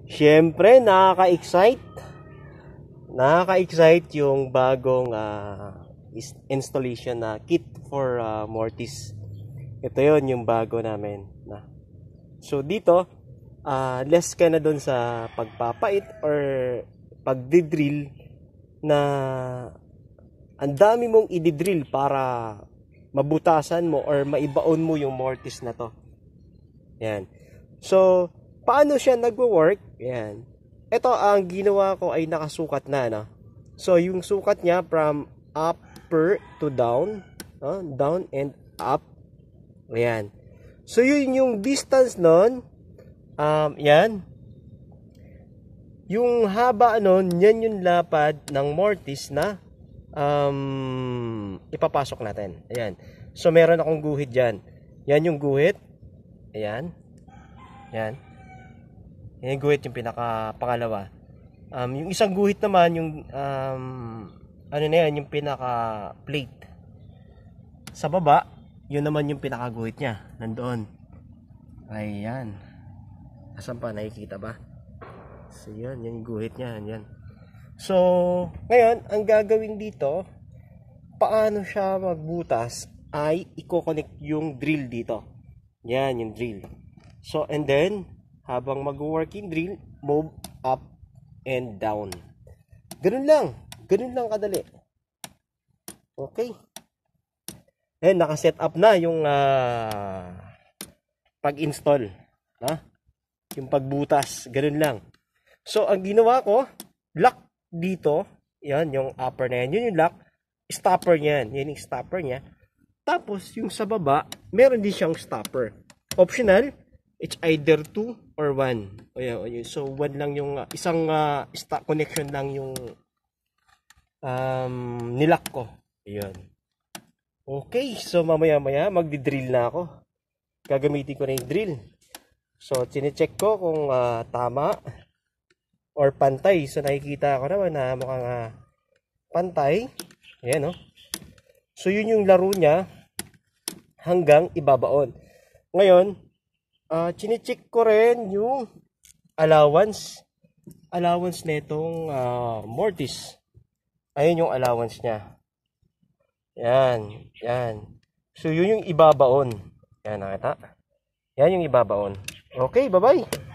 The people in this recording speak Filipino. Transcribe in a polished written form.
Siyempre, nakaka-excite. Nakaka-excite yung bagong installation na kit for mortise. Ito yon yung bago namin. So dito, less ka na doon sa pagpapait or pagdidrill na ang dami mong ididrill para mabutasan mo or maibaon mo yung mortise na to. Yan. So, paano siya nagwo-work? Yan. Ito, ang ginawa ko ay nakasukat na, no? So, yung sukat niya from upper to down, no? Down and up. Ayan. So, yun yung distance nun. Yan. Yung haba nun, yan yung lapad ng mortise na ipapasok natin. Ayan. So, meron akong guhit dyan. Yan yung guhit. Ayan. Yan. Yan yung guhit, yung pinaka-pangalawa. Yung isang guhit naman, yung ano na yan, yung pinaka-plate. Sa baba, yun naman yung pinaka-guhit niya. Nandoon. Ayan. Asan pa? Nakikita ba? So, yan yung guhit niya. Yan. So, ngayon, ang gagawin dito, paano siya magbutas, ay i-connect yung drill dito. Yan, yung drill. So, and then, habang mag-working drill, move up and down. Ganun lang. Ganun lang kadali. Okay. And naka-set up na yung pag-install. Yung pagbutas. Ganun lang. So, ang ginawa ko, lock dito. Yan, yung upper na yan. Yun yung lock. Stopper niyan. Yan yung stopper niya. Tapos, yung sa baba, meron din siyang stopper. Optional. It's either 2 or 1. Ayan. So, 1 lang yung isang connection lang yung nilock ko. Ayan. Okay. So, mamaya-maya magdi-drill na ako. Gagamitin ko na yung drill. So, chinecheck ko kung tama or pantay. So, nakikita ko naman na mukhang pantay. Ayan, no? So, yun yung laro niya hanggang ibabaon. Ngayon, chinecheck ko rin yung allowance nitong mortise. Ayun yung allowance niya. Yan, yan. So, yun yung ibabaon. Yan, nakita? Yan yung ibabaon. Okay, bye-bye.